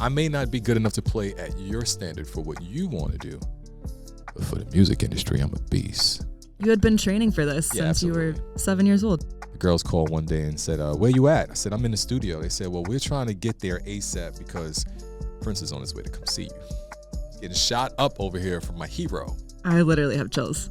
I may not be good enough to play at your standard for what you want to do, but for the music industry, I'm a beast. You had been training for this since you were 7 years old. The girls called one day and said, where you at? I said, I'm in the studio. They said, well, we're trying to get there ASAP because Prince is on his way to come see you. He's getting shot up over here from my hero. I literally have chills.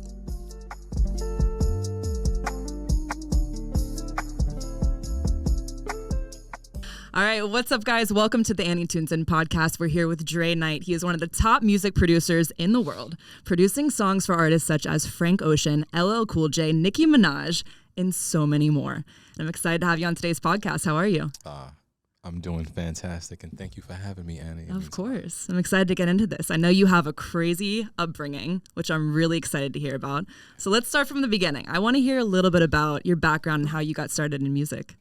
All right, what's up, guys? Welcome to the Annie Tunes In podcast. We're here with Dre Knight. He is one of the top music producers in the world, producing songs for artists such as Frank Ocean, LL Cool J, Nicki Minaj, and so many more. I'm excited to have you on today's podcast. How are you? I'm doing fantastic, and thank you for having me, Annie. Of course. I'm excited to get into this. I know you have a crazy upbringing, which I'm really excited to hear about. So let's start from the beginning. I want to hear a little bit about your background and how you got started in music.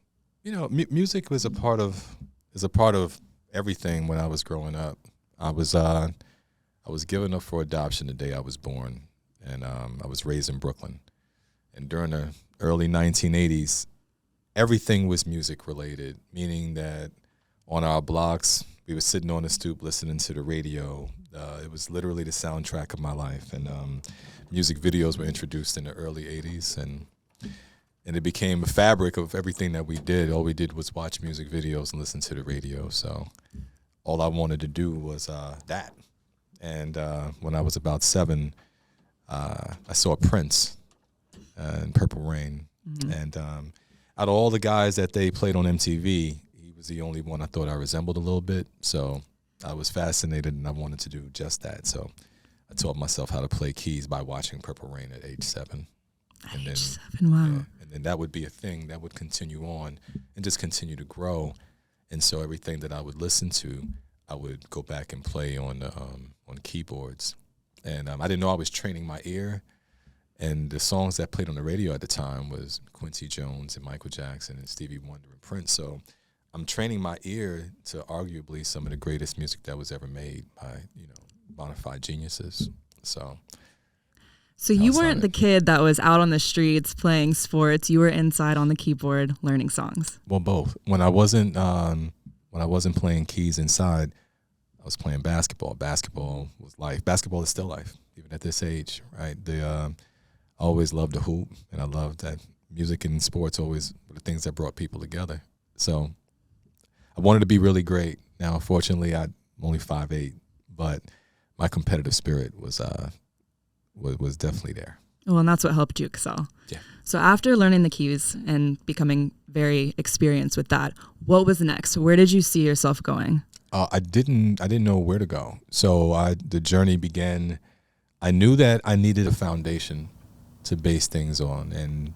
You know, music was a part of everything when I was growing up. I was given up for adoption the day I was born, and I was raised in Brooklyn. And during the early 1980s, everything was music related, meaning that on our blocks, we were sitting on the stoop listening to the radio. It was literally the soundtrack of my life, and music videos were introduced in the early 80s, and it became a fabric of everything that we did. All we did was watch music videos and listen to the radio. So all I wanted to do was that. And when I was about 7, I saw Prince in Purple Rain. Mm-hmm. And out of all the guys that they played on MTV, he was the only one I thought I resembled a little bit. So I was fascinated, and I wanted to do just that. So I taught myself how to play keys by watching Purple Rain at age 7. Age 7, wow. Yeah, and that would be a thing that would continue on and just continue to grow. And so everything that I would listen to, I would go back and play on keyboards. And I didn't know I was training my ear. And the songs that played on the radio at the time was Quincy Jones and Michael Jackson and Stevie Wonder and Prince. So I'm training my ear to arguably some of the greatest music that was ever made by, bona fide geniuses. So you weren't the kid that was out on the streets playing sports. You were inside on the keyboard learning songs. Well, both. When I wasn't playing keys inside, I was playing basketball. Basketball was life. Basketball is still life, even at this age, right? I always loved the hoop, and I loved that music and sports always were the things that brought people together. So I wanted to be really great. Now, unfortunately, I'm only 5'8", but my competitive spirit was definitely there. Well, and that's what helped you excel. Yeah. So after learning the keys and becoming very experienced with that, what was next? Where did you see yourself going? I didn't know where to go. So the journey began. I knew that I needed a foundation to base things on, and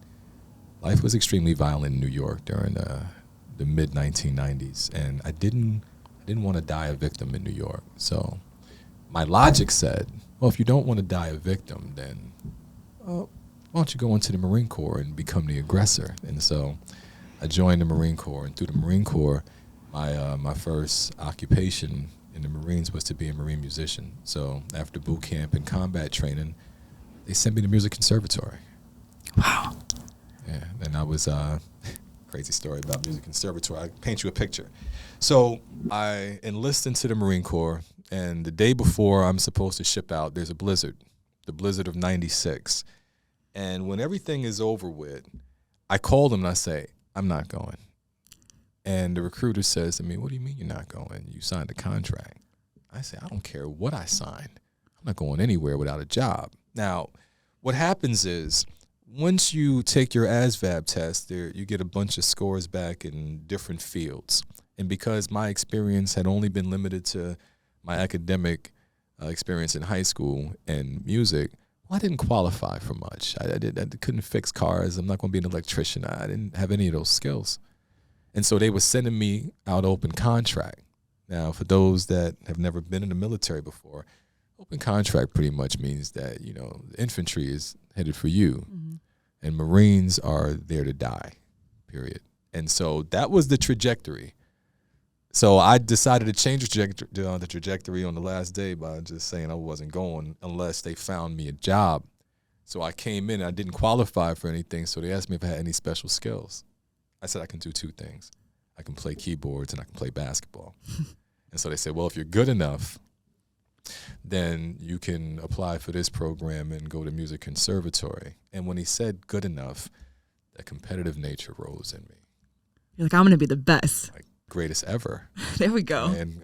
life was extremely violent in New York during the mid 1990s, and I didn't want to die a victim in New York. So my logic said, well, if you don't want to die a victim, then why don't you go into the Marine Corps and become the aggressor? And so I joined the Marine Corps, and through the Marine Corps, my first occupation in the Marines was to be a Marine musician. So after boot camp and combat training, they sent me to music conservatory. Wow. Yeah, and I was crazy story about music conservatory. I paint you a picture. So I enlist into the Marine Corps, and the day before I'm supposed to ship out, there's a blizzard, the blizzard of 96. And when everything is over with, I call them and I say, I'm not going. And the recruiter says to me, what do you mean you're not going? You signed a contract. I say, I don't care what I signed. I'm not going anywhere without a job. Now, what happens is, once you take your ASVAB test, you get a bunch of scores back in different fields. And because my experience had only been limited to my academic experience in high school and music, well, I didn't qualify for much. I couldn't fix cars. I'm not going to be an electrician. I didn't have any of those skills. And so they were sending me out open contract. Now, for those that have never been in the military before, open contract pretty much means that, the infantry is headed for you. Mm-hmm. And Marines are there to die, period. And so that was the trajectory. So I decided to change the trajectory on the last day by just saying I wasn't going unless they found me a job. So I came in, and I didn't qualify for anything, so they asked me if I had any special skills. I said I can do 2 things. I can play keyboards and I can play basketball. And so they said, well, if you're good enough, then you can apply for this program and go to music conservatory. And when he said good enough, that competitive nature rose in me. You're like, I'm going to be the best. Like, greatest ever. There we go. And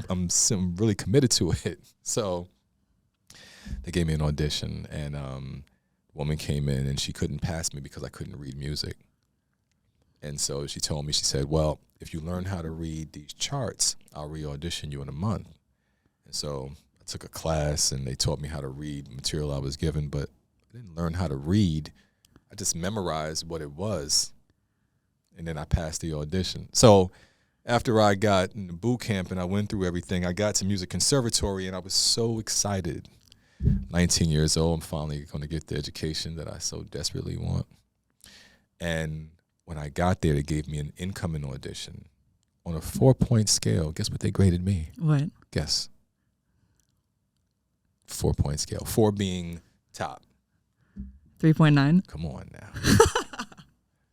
I'm really committed to it. So they gave me an audition, and a woman came in, and she couldn't pass me because I couldn't read music. And so she told me, she said, well, if you learn how to read these charts, I'll re-audition you in a month. And so I took a class, and they taught me how to read material I was given, but I didn't learn how to read. I just memorized what it was, and then I passed the audition. So after I got in the boot camp and I went through everything, I got to music conservatory, and I was so excited. 19 years old, I'm finally going to get the education that I so desperately want. And when I got there, they gave me an incoming audition on a 4-point scale. Guess what they graded me? What? Guess. 4-point scale. 4 being top. 3.9. Come on now.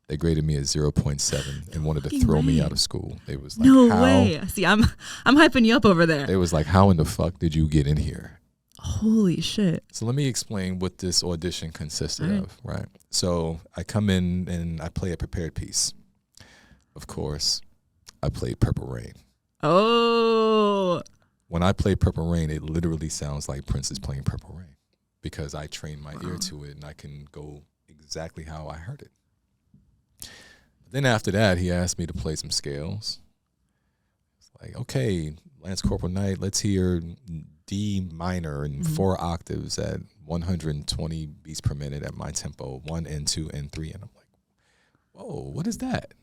They graded me at 0.7 and wanted to throw me out of school. They was like, no how? way. See, I'm hyping you up over there. They was like, how in the fuck did you get in here? Holy shit. So let me explain what this audition consisted All right. of, right? So I come in and I play a prepared piece. Of course, I played Purple Rain. Oh. When I play Purple Rain, it literally sounds like Prince is playing Purple Rain because I trained my ear to it and I can go exactly how I heard it. Then after that, he asked me to play some scales. It's like, okay, Lance Corporal Knight, let's hear D minor in 4 octaves at 120 beats per minute at my tempo, 1 and 2 and 3. And I'm like, whoa, what is that?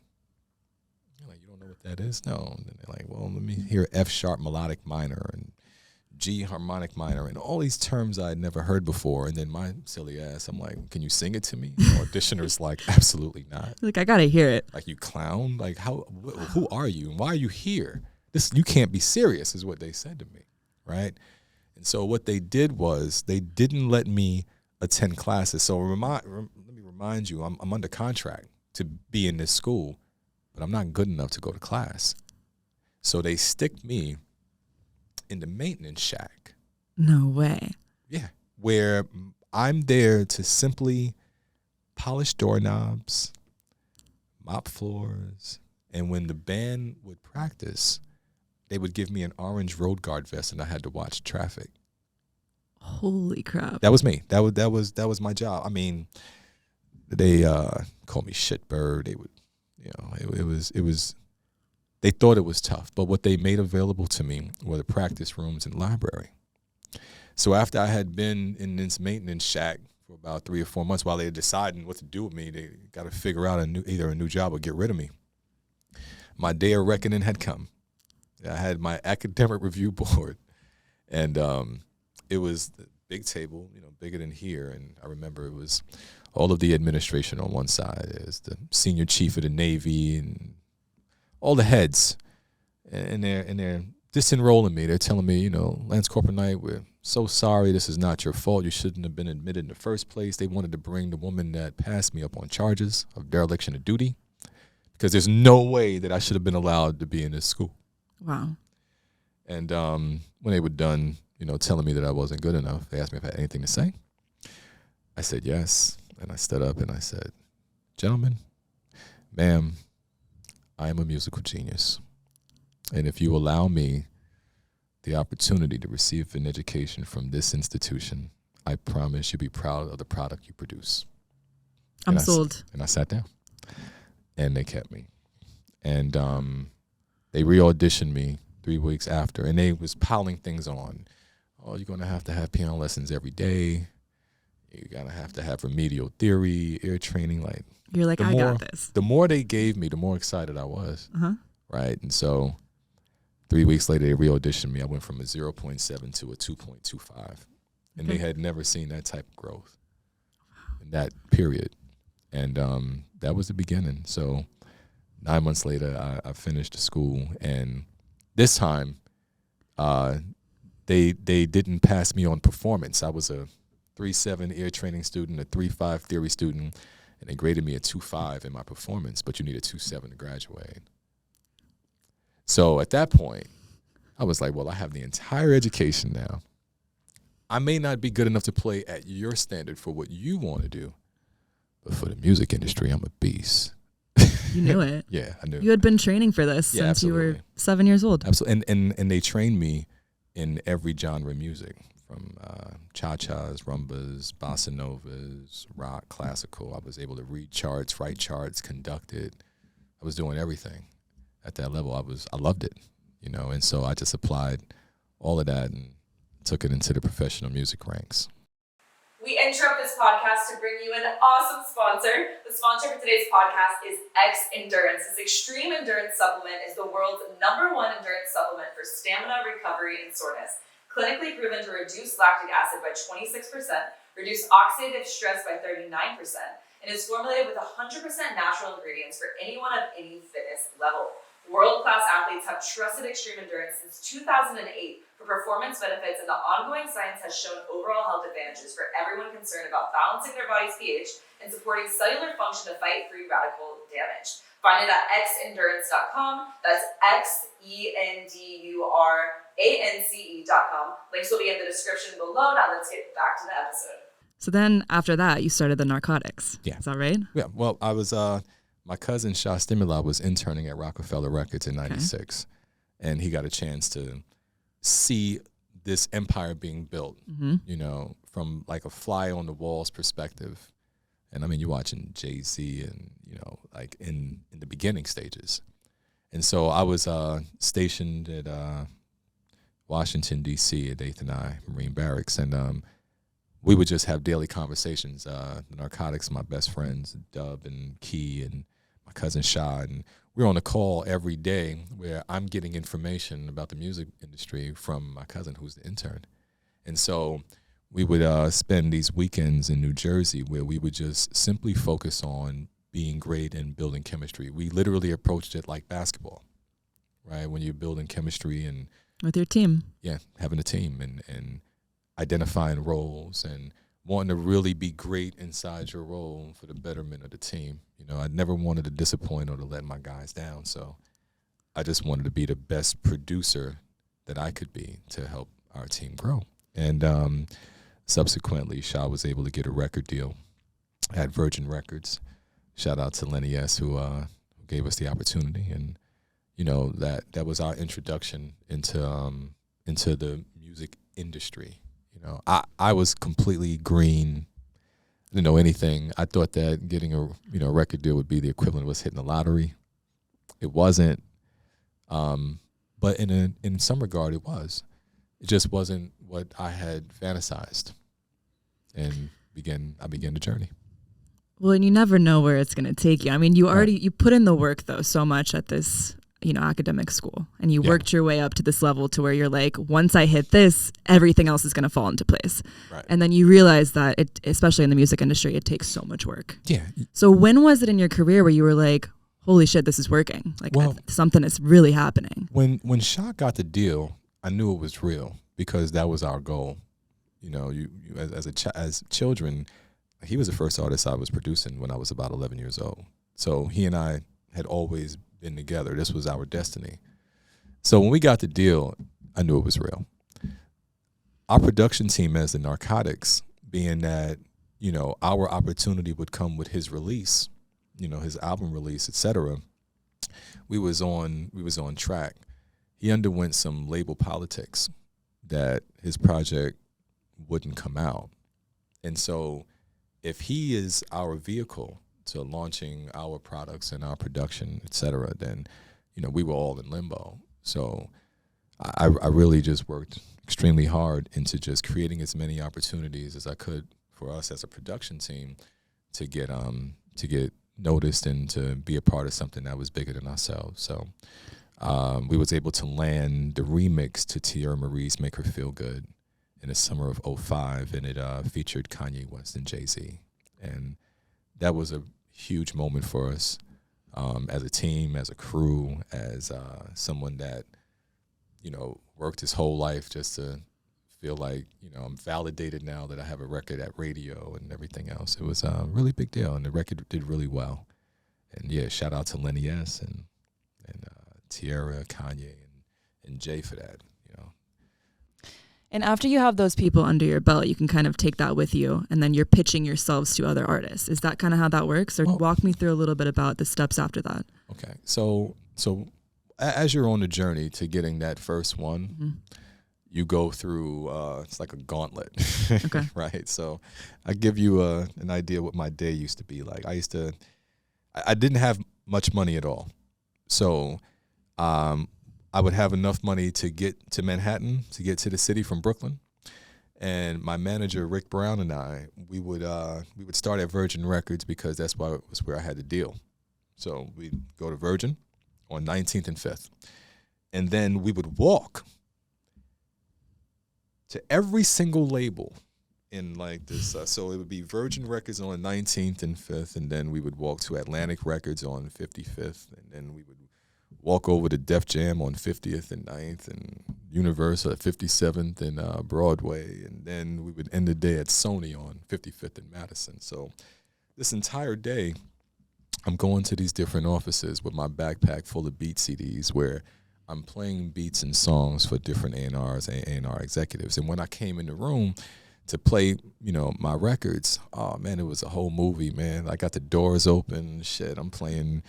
You're like, you don't know what that is? No. And then they're like, well, let me hear F sharp melodic minor and G harmonic minor and all these terms I'd never heard before. And then my silly ass, I'm like, can you sing it to me? The auditioner's like, absolutely not. Like, I got to hear it. Like, you clown? Like, who are you? And why are you here? You can't be serious is what they said to me, right? And so what they did was they didn't let me attend classes. So let me remind you, I'm under contract to be in this school, but I'm not good enough to go to class. So they stick me in the maintenance shack. No way. Yeah, where I'm there to simply polish doorknobs, mop floors, and when the band would practice, they would give me an orange road guard vest, and I had to watch traffic. Holy crap! That was me. That was my job. I mean, they called me shitbird. They would, it was. They thought it was tough, but what they made available to me were the practice rooms and library. So after I had been in this maintenance shack for about 3 or 4 months while they were deciding what to do with me, they got to figure out either a new job or get rid of me. My day of reckoning had come. I had my academic review board, and it was the big table, bigger than here. And I remember it was all of the administration on one side. There's the senior chief of the Navy and all the heads, and they're disenrolling me. They're telling me, Lance Corporal Knight, we're so sorry. This is not your fault. You shouldn't have been admitted in the first place. They wanted to bring the woman that passed me up on charges of dereliction of duty because there's no way that I should have been allowed to be in this school. Wow. And when they were done, telling me that I wasn't good enough, they asked me if I had anything to say. I said yes, and I stood up and I said, gentlemen, ma'am, I am a musical genius. And if you allow me the opportunity to receive an education from this institution, I promise you'll be proud of the product you produce. I'm sold. And I sat down. And they kept me. And they re-auditioned me 3 weeks after. And they was piling things on. Oh, you're going to have piano lessons every day. You're going to have remedial theory, ear training. Like, you're like, I got this. The more they gave me, the more excited I was. Uh-huh. Right? And so 3 weeks later, they re-auditioned me. I went from a 0.7 to a 2.25. And they had never seen that type of growth in that period. And that was the beginning. So 9 months later, I finished the school. And this time, they didn't pass me on performance. I was a 3.7 ear training student, a 3.5 theory student, and they graded me a 2.5 in my performance, but you need a 2.7 to graduate. So at that point, I was like, well, I have the entire education now. I may not be good enough to play at your standard for what you want to do, but for the music industry, I'm a beast. You knew it. Yeah, I knew. You had been training for this since absolutely. you were 7 years old. Absolutely, and they trained me in every genre of music, from cha-chas, rumbas, bossa novas, rock, classical. I was able to read charts, write charts, conduct it. I was doing everything at that level. I loved it, and so I just applied all of that and took it into the professional music ranks. We interrupt this podcast to bring you an awesome sponsor. The sponsor for today's podcast is X Endurance. This extreme endurance supplement is the world's #1 endurance supplement for stamina, recovery, and soreness. Clinically proven to reduce lactic acid by 26%, reduce oxidative stress by 39%, and is formulated with 100% natural ingredients for anyone of any fitness level. World-class athletes have trusted extreme endurance since 2008 for performance benefits, and the ongoing science has shown overall health advantages for everyone concerned about balancing their body's pH and supporting cellular function to fight free radical damage. Find it at xendurance.com. That's XENDURANCE.com. Links will be in the description below. Now let's get back to the episode. So then after that, you started the narcotics. Yeah. Is that right? Yeah. Well, I was, my cousin Shah Stimuli was interning at Rockefeller Records in 96. Okay. And he got a chance to see this empire being built, from like a fly on the walls perspective. And I mean, you're watching Jay-Z and, like in the beginning stages. And so I was stationed at Washington, D.C. at 8th and I Marine Barracks. And we would just have daily conversations. The narcotics, my best friends, Dub and Key and my cousin Shah. And we were on a call every day where I'm getting information about the music industry from my cousin who's the intern. And so we would spend these weekends in New Jersey where we would just simply focus on being great and building chemistry. We literally approached it like basketball, right? When you're building chemistry and with your team. Yeah, having a team and identifying roles and wanting to really be great inside your role for the betterment of the team. I never wanted to disappoint or to let my guys down, so I just wanted to be the best producer that I could be to help our team grow. And subsequently, Shah was able to get a record deal at Virgin Records. Shout out to Lenny S., who gave us the opportunity. And, that was our introduction into the music industry. I was completely green. Didn't know anything. I thought that getting a record deal would be the equivalent of us hitting the lottery. It wasn't, but in some regard it was. It just wasn't what I had fantasized, and I began the journey. Well, and you never know where it's going to take you. I mean, you put in the work though so much at this academic school, and you worked your way up to this level to where you're like, once I hit this, everything else is going to fall into place. Right. And then you realize that it, especially in the music industry, it takes so much work. Yeah. So when was it in your career where you were like, holy shit, this is working? Like, something is really happening. When Shah got the deal, I knew it was real because that was our goal. You as children, he was the first artist I was producing when I was about 11 years old. So he and I had always been together. This was our destiny. So when we got the deal, I knew it was real. Our production team as the Narcotics, being that, our opportunity would come with his release, his album release, etc. We was on track. He underwent some label politics that his project wouldn't come out. And so if he is our vehicle to launching our products and our production, et cetera, then, we were all in limbo. So I really just worked extremely hard into just creating as many opportunities as I could for us as a production team to get noticed and to be a part of something that was bigger than ourselves. So we was able to land the remix to Tierra Marie's Make Her Feel Good in the summer of 2005, and it featured Kanye West and Jay-Z. And that was a huge moment for us as a team, as a crew, as someone that, worked his whole life just to feel like, I'm validated now that I have a record at radio and everything else. It was a really big deal, and the record did really well. And yeah, shout out to Lenny S. and Tierra, Kanye, and Jay for that. And after you have those people under your belt, you can kind of take that with you, and then you're pitching yourselves to other artists. Is that kind of how that works? Or walk me through a little bit about the steps after that. Okay. So as you're on the journey to getting that first one, you go through, it's like a gauntlet, Okay. right? So I give you an idea what my day used to be like. I didn't have much money at all. So I would have enough money to get to Manhattan, to get to the city from Brooklyn. And my manager, Rick Brown, and I, we would start at Virgin Records because that's where I had the deal. So we'd go to Virgin on 19th and 5th. And then we would walk to every single label in like this. So it would be Virgin Records on 19th and 5th, and then we would walk to Atlantic Records on 55th, and then we would walk over to Def Jam on 50th and 9th, and Universal at 57th and Broadway, and then we would end the day at Sony on 55th and Madison. So this entire day, I'm going to these different offices with my backpack full of beat CDs where I'm playing beats and songs for different A&Rs and A&R executives. And when I came in the room to play, my records, oh man, it was a whole movie, man. I got the doors open, shit. I'm playing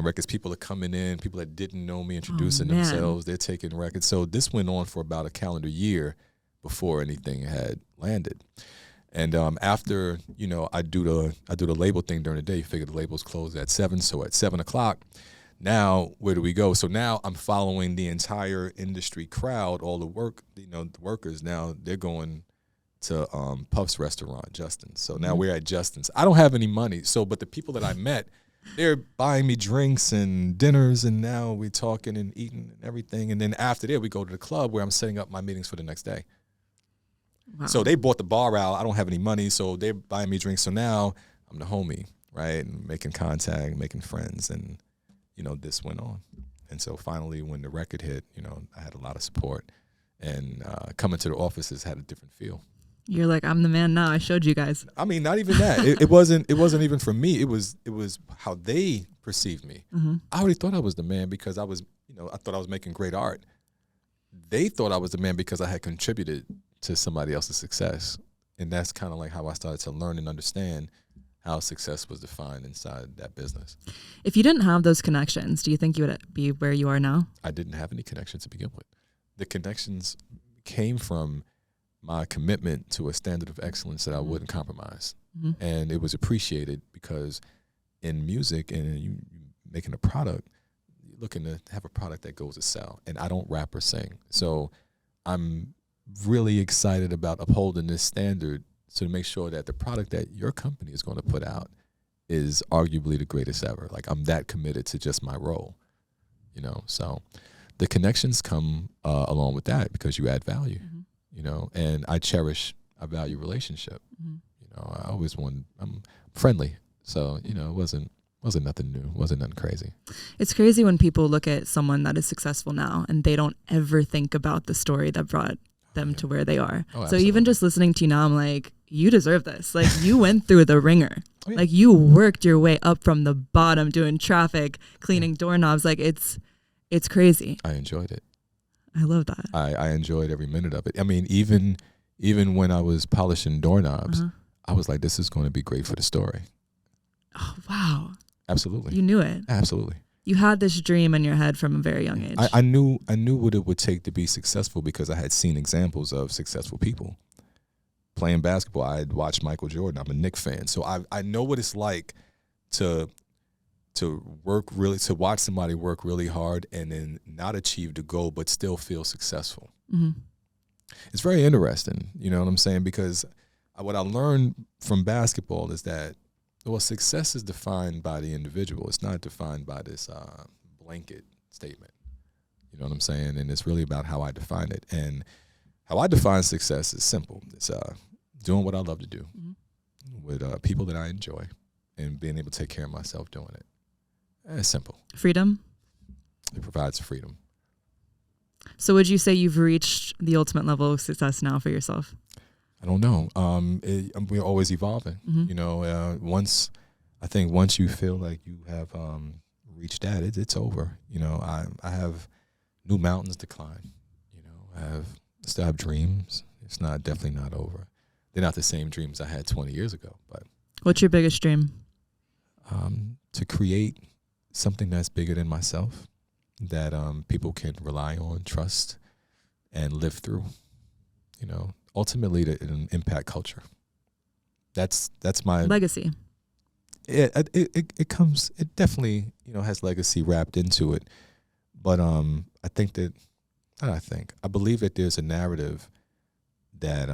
records. People are coming in, people that didn't know me, introducing themselves. They're taking records. So this went on for about a calendar year before anything had landed. And after, I do the label thing during the day. You figure the labels close at 7. So at 7 o'clock, now where do we go? So now I'm following the entire industry crowd, all the the workers. Now they're going to Puff's restaurant, Justin's. So now we're at Justin's. I don't have any money. But the people that I met, they're buying me drinks and dinners, and now we're talking and eating and everything. And then after that, we go to the club where I'm setting up my meetings for the next day. Wow. So they bought the bar out. I don't have any money, so they're buying me drinks. So now I'm the homie, right? And making contact, making friends, and, this went on. And so finally, when the record hit, I had a lot of support. And coming to the offices had a different feel. You're like, I'm the man now. I showed you guys. I mean, not even that. It wasn't even for me. It was how they perceived me. Mm-hmm. I already thought I was the man because I was, I thought I was making great art. They thought I was the man because I had contributed to somebody else's success. And that's kind of like how I started to learn and understand how success was defined inside that business. If you didn't have those connections, do you think you would be where you are now? I didn't have any connections to begin with. The connections came from my commitment to a standard of excellence that I wouldn't compromise. Mm-hmm. And it was appreciated because in music and you making a product, you're looking to have a product that goes to sell. And I don't rap or sing. So I'm really excited about upholding this standard to make sure that the product that your company is going to put out is arguably the greatest ever. Like I'm that committed to just my role, So the connections come along with that because you add value. Mm-hmm. And I value relationship. Mm-hmm. I'm friendly. So, it wasn't nothing new. Wasn't nothing crazy. It's crazy when people look at someone that is successful now and they don't ever think about the story that brought them to where they are. Oh, so even just listening to you now, I'm like, you deserve this. Like you went through the ringer. Oh, yeah. Like you worked your way up from the bottom doing traffic, cleaning doorknobs. Like it's crazy. I enjoyed it. I love that. I enjoyed every minute of it. I mean, even when I was polishing doorknobs, I was like, this is going to be great for the story. Oh, wow. Absolutely. You knew it. Absolutely. You had this dream in your head from a very young age. I knew what it would take to be successful because I had seen examples of successful people. Playing basketball, I had watched Michael Jordan. I'm a Knicks fan. So I know what it's like to watch somebody work really hard and then not achieve the goal but still feel successful. Mm-hmm. It's very interesting, you know what I'm saying? Because what I learned from basketball is that, success is defined by the individual. It's not defined by this blanket statement. You know what I'm saying? And it's really about how I define it. And how I define success is simple. It's doing what I love to do with people that I enjoy and being able to take care of myself doing it. It's simple. Freedom? It provides freedom. So would you say you've reached the ultimate level of success now for yourself? I don't know. We're always evolving. Mm-hmm. Once you feel like you have reached that, it's over. I have new mountains to climb. I have still have dreams. It's not definitely not over. They're not the same dreams I had 20 years ago, but What's your biggest dream? to create something that's bigger than myself, that people can rely on, trust, and live through. Ultimately to impact culture. That's my Legacy. It comes. It definitely has legacy wrapped into it, but I think that I believe that there's a narrative that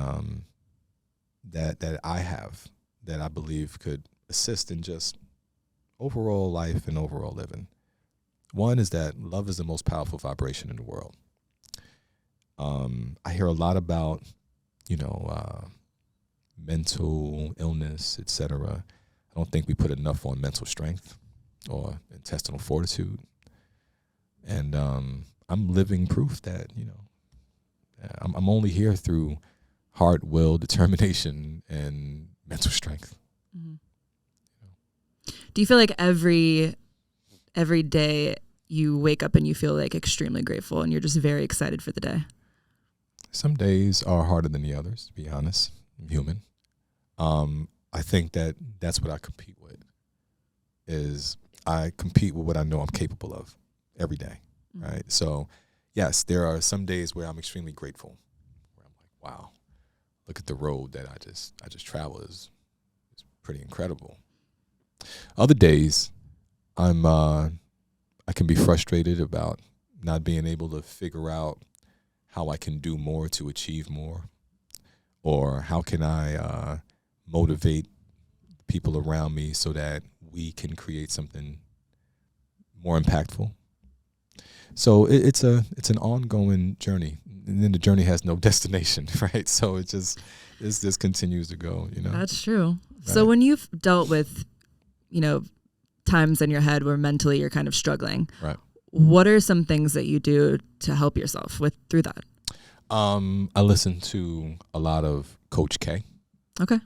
that I have that I believe could assist in just overall life and overall living. One is that love is the most powerful vibration in the world. I hear a lot about, mental illness, etc. I don't think we put enough on mental strength or intestinal fortitude. And I'm living proof that, I'm only here through heart, will, determination, and mental strength. Mm-hmm. Do you feel like every day you wake up and you feel like extremely grateful and you're just very excited for the day? Some days are harder than the others, to be honest. I'm human. I think that's what I compete with, is I compete with what I know I'm capable of every day, right? So, yes, there are some days where I'm extremely grateful, where I'm like, wow, look at the road that I just traveled. It's pretty incredible. Other days, I can be frustrated about not being able to figure out how I can do more to achieve more, or how can I motivate people around me so that we can create something more impactful. So it's an ongoing journey, and then the journey has no destination, right? So it just continues to go. That's true. Right. So when you've dealt with, times in your head where mentally you're kind of struggling, right? What are some things that you do to help yourself through that? I listen to a lot of Coach K. Okay.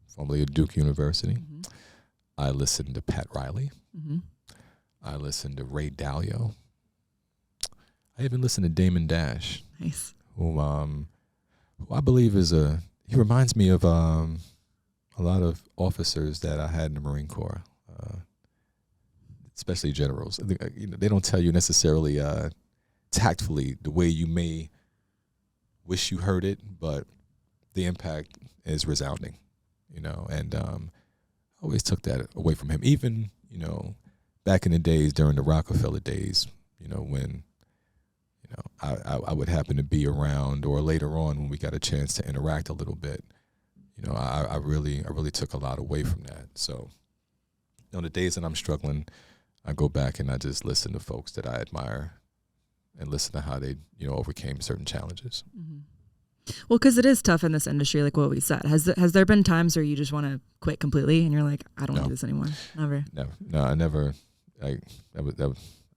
Formerly at Duke University. Mm-hmm. I listen to Pat Riley. Mm-hmm. I listen to Ray Dalio. I even listen to Damon Dash. Nice. Who I believe he reminds me of a lot of officers that I had in the Marine Corps, especially generals. They don't tell you necessarily tactfully the way you may wish you heard it, but the impact is resounding, and I always took that away from him. Even, back in the days during the Rockefeller days, when, I would happen to be around, or later on when we got a chance to interact a little bit, I really took a lot away from that. So, the days that I'm struggling, I go back and I just listen to folks that I admire and listen to how they, overcame certain challenges. Mm-hmm. Well, because it is tough in this industry, like what we said. Has there been times where you just want to quit completely and you're like, I don't want to do this anymore? Never. No, I never. I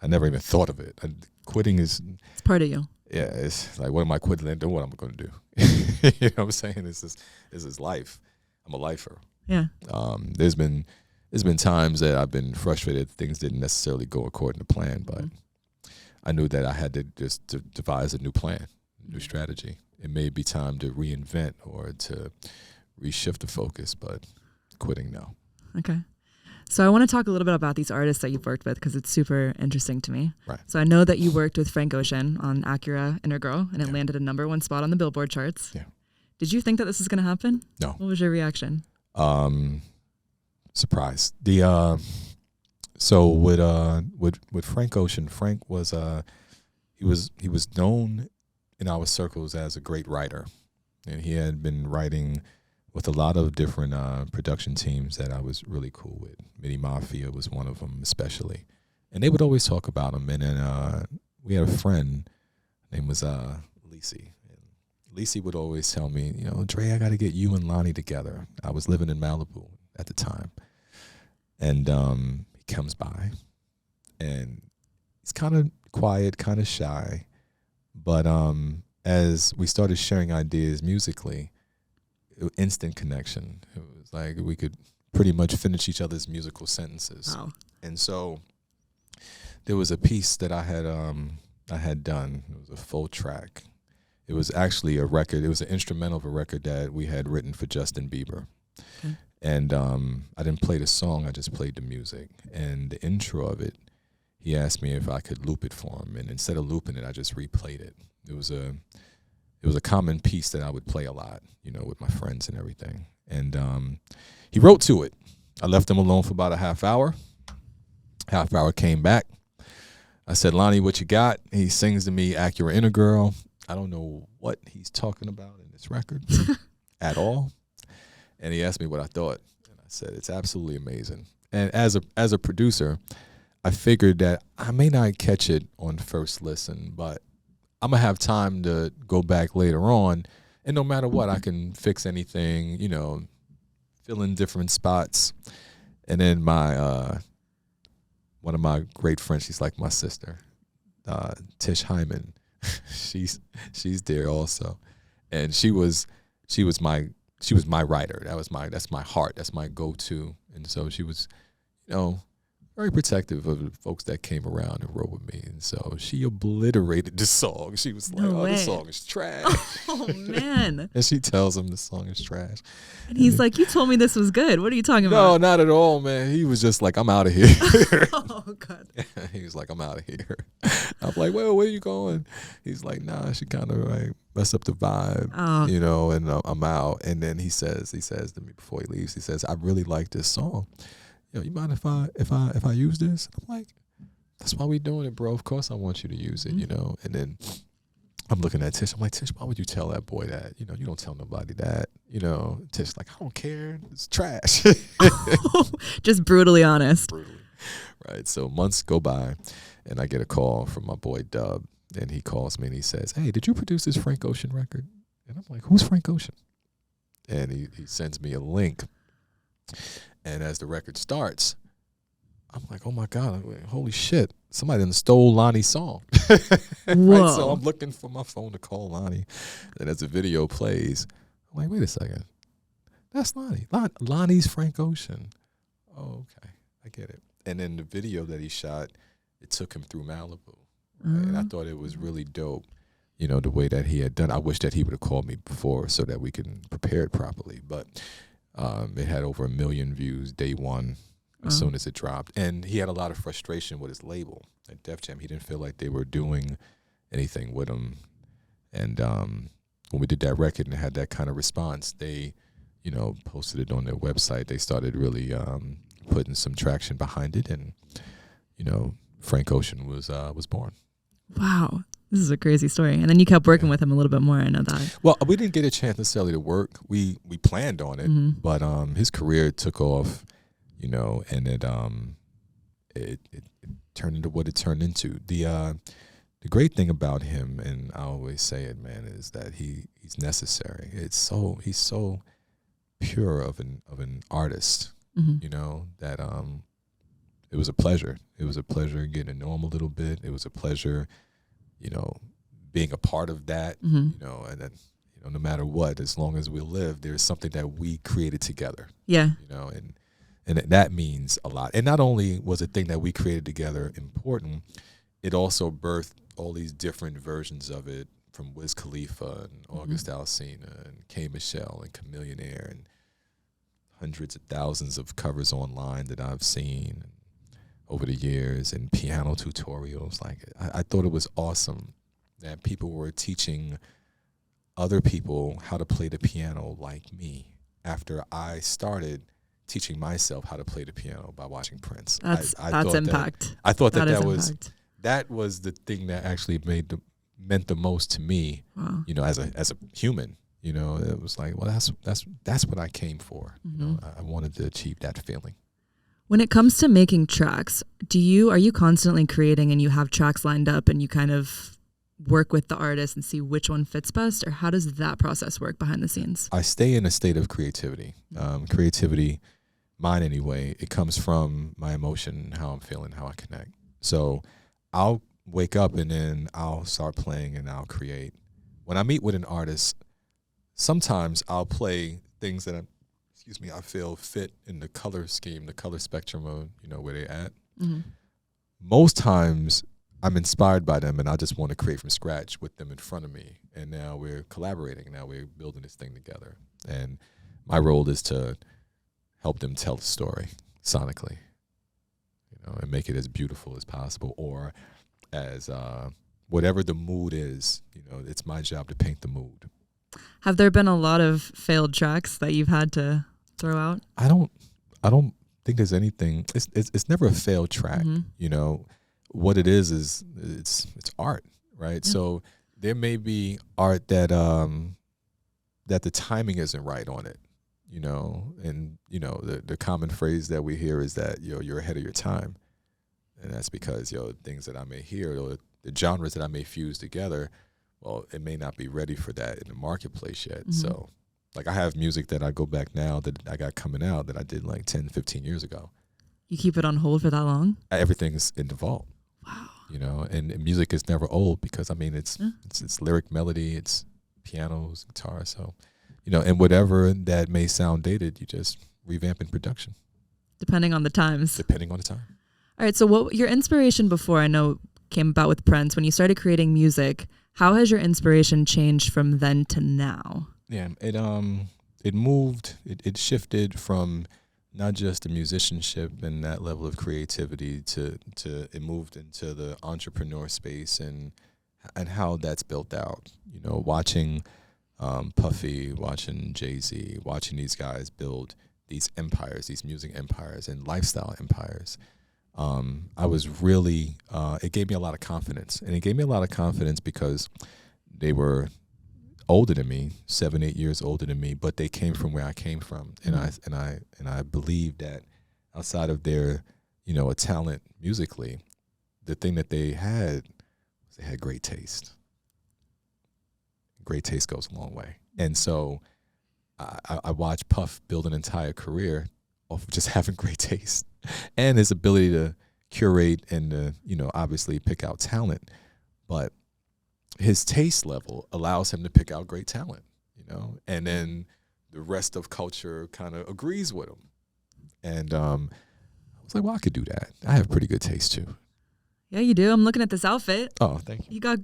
never even thought of it. Quitting is. It's part of you. Yeah, it's like, what am I quitting and doing? What I'm going to do? You know what I'm saying? This is life. I'm a lifer. Yeah. There's been times that I've been frustrated. Things didn't necessarily go according to plan, but I knew that I had to just devise a new plan, a new strategy. It may be time to reinvent or to reshift the focus, but quitting, no. Okay. So I want to talk a little bit about these artists that you've worked with, because it's super interesting to me. Right. So I know that you worked with Frank Ocean on Acura Inner Girl, and it landed a #1 spot on the Billboard charts. Yeah. Did you think that this was going to happen? No. What was your reaction? Surprised. So with Frank Ocean, Frank was he was known in our circles as a great writer, and he had been writing with a lot of different production teams that I was really cool with. Midi Mafia was one of them, especially, and they would always talk about him. And then we had a friend named was Lisi. Lisi would always tell me, Dre, I got to get you and Lonnie together. I was living in Malibu at the time, and he comes by, and he's kind of quiet, kind of shy. But as we started sharing ideas musically, instant connection. It was like we could pretty much finish each other's musical sentences. Wow. And so there was a piece that I had done. It was a full track, It was actually a record. It was an instrumental of a record that we had written for Justin Bieber. Okay. And I didn't play the song. I just played the music. And the intro of it, he asked me if I could loop it for him. And instead of looping it, I just replayed it. It was a common piece that I would play a lot, with my friends and everything. And he wrote to it. I left him alone for about a half hour. Half hour came back. I said, Lonnie, what you got? He sings to me, Acura Inner Girl. I don't know what he's talking about in this record at all. And he asked me what I thought. And I said, it's absolutely amazing. And as a producer, I figured that I may not catch it on first listen, but I'm going to have time to go back later on. And no matter what, I can fix anything, fill in different spots. And then one of my great friends, she's like my sister, Tish Hyman. she's there also, and she was my writer. That's my heart. That's my go-to. And so she was, very protective of the folks that came around and wrote with me. And so she obliterated the song. She was like, No way. this song is trash. Oh, man. And she tells him the song is trash. And he's like, you told me this was good. What are you talking No, about? not at all, man. He was just like, I'm out of here. Oh, God. He was like, I'm out of here. I'm like, well, where are you going? He's like, nah, she kind of like messed up the vibe, Oh. and I'm out. And then he says to me before he leaves, he says, I really like this song. You mind if I use this? I'm like, that's why we doing it, bro. Of course I want you to use it, And then I'm looking at Tish. I'm like, Tish, why would you tell that boy that? You don't tell nobody that. Tish like, I don't care. It's trash. Just brutally honest. Brutally. Right. So months go by, and I get a call from my boy Dub, and he calls me and he says, hey, did you produce this Frank Ocean record? And I'm like, who's Frank Ocean? And he sends me a link. And as the record starts, I'm like, oh, my God, holy shit. Somebody done stole Lonnie's song. Right? So I'm looking for my phone to call Lonnie. And as the video plays, I'm like, wait a second. That's Lonnie. Lonnie's Frank Ocean. Oh, okay. I get it. And then the video that he shot, it took him through Malibu. Right? And I thought it was really dope, the way that he had done. I wish that he would have called me before so that we can prepare it properly. But it had over 1 million views day one as soon as it dropped. And he had a lot of frustration with his label at Def Jam. He didn't feel like they were doing anything with him. And when we did that record and it had that kind of response, they, posted it on their website. They started really putting some traction behind it. And, Frank Ocean was born. Wow. This is a crazy story. And then you kept working with him a little bit more. I know that. Well, we didn't get a chance necessarily to work. We planned on it, but his career took off, and it turned into what it turned into. The great thing about him, and I always say it, man, is that he's necessary. He's so pure of an artist, that it was a pleasure. It was a pleasure getting to know him a little bit. It was a pleasure, being a part of that, and then, no matter what, as long as we live, there's something that we created together. Yeah. And that means a lot. And not only was a thing that we created together important, it also birthed all these different versions of it, from Wiz Khalifa and August Alsina and K. Michelle and Chameleonaire, and hundreds of thousands of covers online that I've seen over the years, and piano tutorials. Like, I thought it was awesome that people were teaching other people how to play the piano like me, after I started teaching myself how to play the piano by watching Prince. That's impact. I thought that was the thing that actually meant the most to me. Wow. As a human. It was like, well, that's what I came for. I wanted to achieve that feeling. When it comes to making tracks, are you constantly creating and you have tracks lined up and you kind of work with the artist and see which one fits best, or how does that process work behind the scenes? I stay in a state of creativity. Creativity, mine anyway, it comes from my emotion, how I'm feeling, how I connect. So I'll wake up and then I'll start playing and I'll create. When I meet with an artist, sometimes I'll play things that I feel fit in the color scheme, the color spectrum of, where they're at. Most times I'm inspired by them, and I just want to create from scratch with them in front of me. And now we're collaborating. Now we're building this thing together. And my role is to help them tell the story sonically, and make it as beautiful as possible, or as whatever the mood is. It's my job to paint the mood. Have there been a lot of failed tracks that you've had to throw out? I don't think there's anything. It's never a failed track. What it is it's art, right? Yeah. So there may be art that that the timing isn't right on it, and the common phrase that we hear is that you're ahead of your time, and that's because things that I may hear, or the genres that I may fuse together, well, it may not be ready for that in the marketplace yet. So like I have music that I go back now that I got coming out that I did like 10, 15 years ago. You keep it on hold for that long? Everything is in the vault. Wow. And music is never old because it's lyric melody, it's pianos, guitar. So, and whatever that may sound dated, you just revamp in production. Depending on the times. Depending on the time. All right. So what your inspiration before I know came about with Prince, when you started creating music, how has your inspiration changed from then to now? Yeah, it moved, it shifted from not just the musicianship and that level of creativity to it moved into the entrepreneur space and how that's built out. Watching Puffy, watching Jay-Z, watching these guys build these empires, these music empires and lifestyle empires. I was really, it gave me a lot of confidence, and it gave me a lot of confidence because they were older than me, 7, 8 years older than me, but they came from where I came from, and I believe that outside of their, a talent musically, the thing that they had was they had great taste. Great taste goes a long way, and so I watched Puff build an entire career off of just having great taste and his ability to curate and to, obviously pick out talent, but his taste level allows him to pick out great talent, and then the rest of culture kind of agrees with him. And I was like, well, I could do that. I have pretty good taste too. Yeah, you do. I'm looking at this outfit. Oh, thank you. You got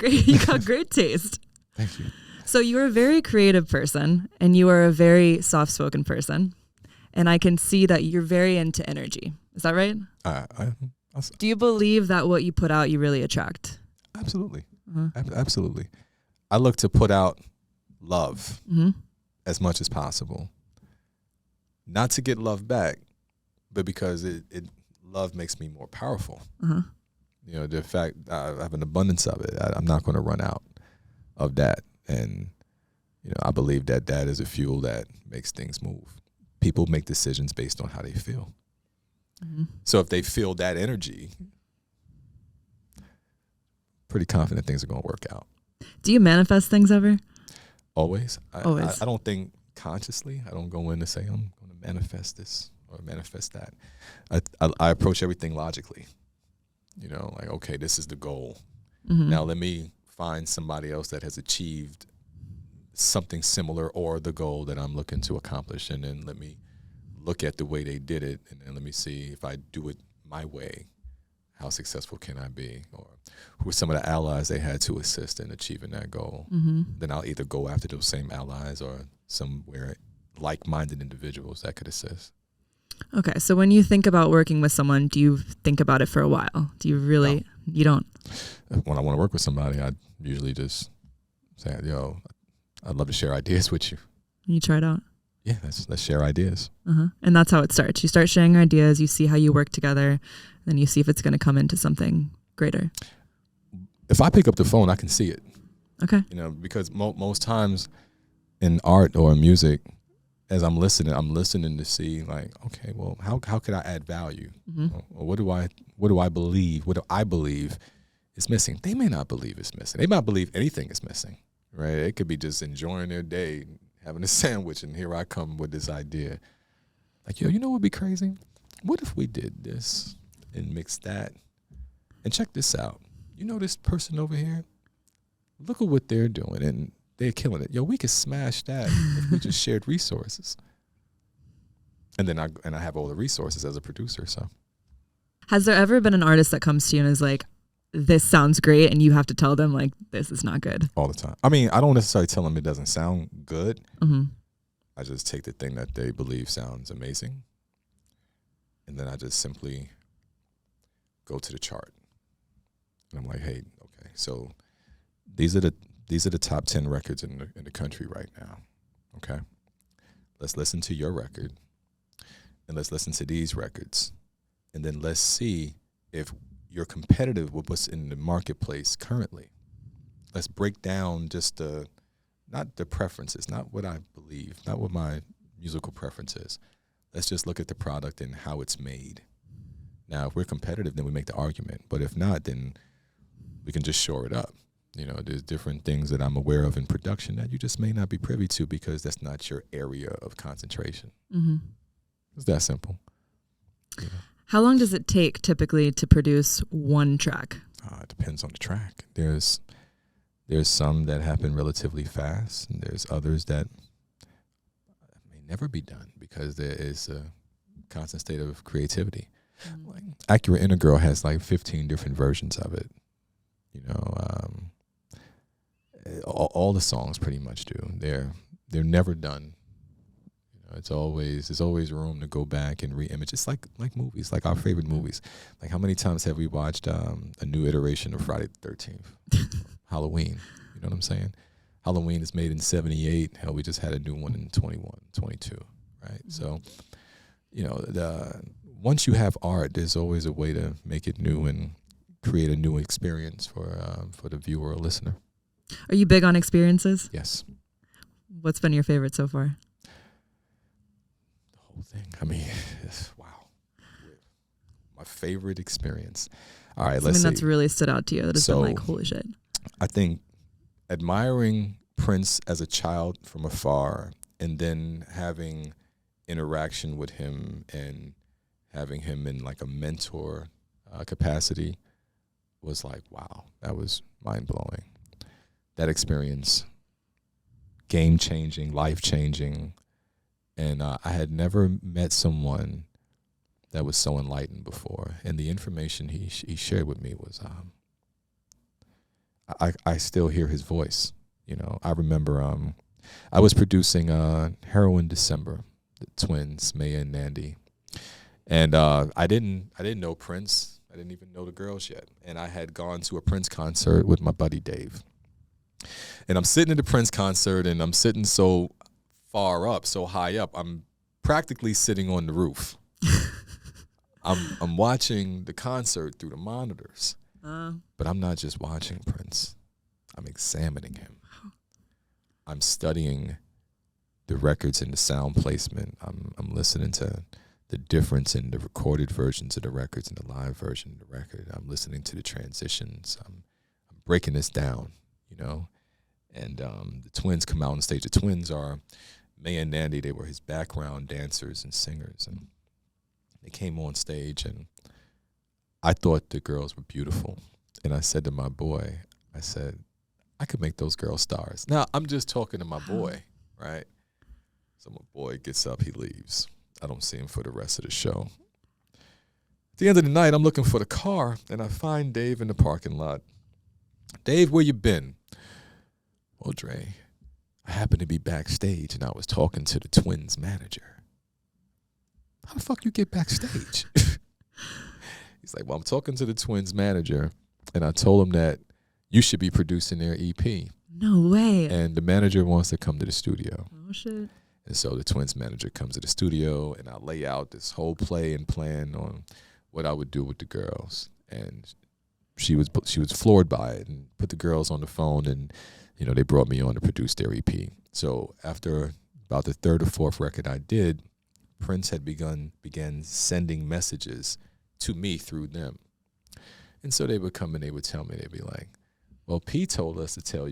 great taste. Thank you. So you're a very creative person, and you are a very soft-spoken person, and I can see that you're very into energy. Is that right? Do you believe that what you put out, you really attract? Absolutely. Absolutely. I look to put out love as much as possible. Not to get love back, but because love makes me more powerful. The fact I have an abundance of it, I'm not going to run out of that. And, I believe that is a fuel that makes things move. People make decisions based on how they feel. So if they feel that energy, pretty confident things are going to work out. Do you manifest things ever? Always. Always. I don't think consciously. I don't go in to say I'm going to manifest this or manifest that. I approach everything logically. Like, okay, this is the goal. Now let me find somebody else that has achieved something similar or the goal that I'm looking to accomplish, and then let me look at the way they did it, and then let me see if I do it my way, how successful can I be, or who are some of the allies they had to assist in achieving that goal. Then I'll either go after those same allies or somewhere like-minded individuals that could assist. Okay, so when you think about working with someone, do you think about it for a while? Do you really? No. You don't? When I want to work with somebody, I usually just say, yo, I'd love to share ideas with you. You try it out? Yeah, let's share ideas. And that's how it starts. You start sharing ideas, you see how you work together, then you see if it's going to come into something greater. If I pick up the phone, I can see it. Okay. Because most times in art or music, as I'm listening to see, like, okay, well, how could I add value? Or what do I believe? What do I believe is missing? They may not believe it's missing. They might believe anything is missing, right? It could be just enjoying their day, having a sandwich, and here I come with this idea. Like, yo, you know what would be crazy? What if we did this and mixed that? And check this out. This person over here? Look at what they're doing, and they're killing it. Yo, we could smash that if we just shared resources. And then I have all the resources as a producer. So, has there ever been an artist that comes to you and is like, this sounds great, and you have to tell them like this is not good? All the time. I mean, I don't necessarily tell them it doesn't sound good. Mm-hmm. I just take the thing that they believe sounds amazing, and then I just simply go to the chart. And I'm like, hey, okay, so these are the top 10 records in the country right now. Okay, let's listen to your record, and let's listen to these records, and then let's see if you're competitive with what's in the marketplace currently. Let's break down just not the preferences, not what I believe, not what my musical preference is. Let's just look at the product and how it's made. Now, if we're competitive, then we make the argument. But if not, then we can just shore it up. You know, there's different things that I'm aware of in production that you just may not be privy to because that's not your area of concentration. Mm-hmm. It's that simple. You know? How long does it take typically to produce one track? It depends on the track. There's some that happen relatively fast, and there's others that may never be done because there is a constant state of creativity. Mm-hmm. Like Accurate Inner Girl has like 15 different versions of it. You know, all the songs pretty much do. They're never done. There's always room to go back and re-image. It's like movies, like our favorite movies. Like how many times have we watched a new iteration of Friday the 13th? Halloween, you know what I'm saying? Halloween is made in 78. Hell, we just had a new one in 21, 22, right? Mm-hmm. So, you know, once you have art, there's always a way to make it new and create a new experience for the viewer or listener. Are you big on experiences? Yes. What's been your favorite so far? Whole thing. I mean, wow. My favorite experience. All right, let's see. Something that's really stood out to you that has been like, holy shit. I think admiring Prince as a child from afar and then having interaction with him and having him in like a mentor capacity was like, wow, that was mind-blowing. That experience, game-changing, life-changing. And I had never met someone that was so enlightened before. And the information he shared with me was, I still hear his voice. You know, I remember I was producing Heroin December, the twins, Maya and Nandy. And I didn't know Prince. I didn't even know the girls yet. And I had gone to a Prince concert with my buddy Dave. And I'm sitting at the Prince concert, and I'm sitting so far up, so high up. I'm practically sitting on the roof. I'm watching the concert through the monitors. But I'm not just watching Prince. I'm examining him. I'm studying the records and the sound placement. I'm listening to the difference in the recorded versions of the records and the live version of the record. I'm listening to the transitions. I'm breaking this down, you know. And the twins come out on stage. The twins are May and Nandy. They were his background dancers and singers. And they came on stage, and I thought the girls were beautiful. And I said to my boy, I said, I could make those girls stars. Now, I'm just talking to my boy, right? So my boy gets up, he leaves. I don't see him for the rest of the show. At the end of the night, I'm looking for the car, and I find Dave in the parking lot. Dave, where you been? Well, Dre, I happened to be backstage, and I was talking to the twins' manager. How the fuck you get backstage? He's like, well, I'm talking to the twins' manager, and I told him that you should be producing their EP. No way. And the manager wants to come to the studio. Oh, shit. And so the twins manager comes to the studio, and I lay out this whole play and plan on what I would do with the girls. And she was floored by it and put the girls on the phone, and you know, they brought me on to produce their EP. So after about the third or fourth record I did, Prince had began sending messages to me through them. And so they would come and they would tell me, they'd be like, well, P told us to tell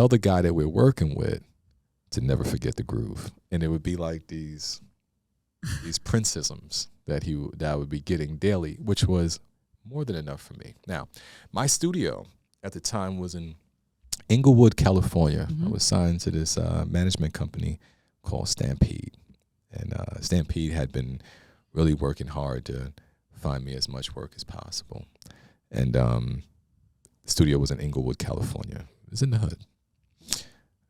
the guy that we're working with to never forget the groove. And it would be like these Princeisms that I would be getting daily, which was more than enough for me. Now, my studio at the time was in Inglewood, California. Mm-hmm. I was signed to this management company called Stampede. And Stampede had been really working hard to find me as much work as possible. And the studio was in Inglewood, California. It was in the hood,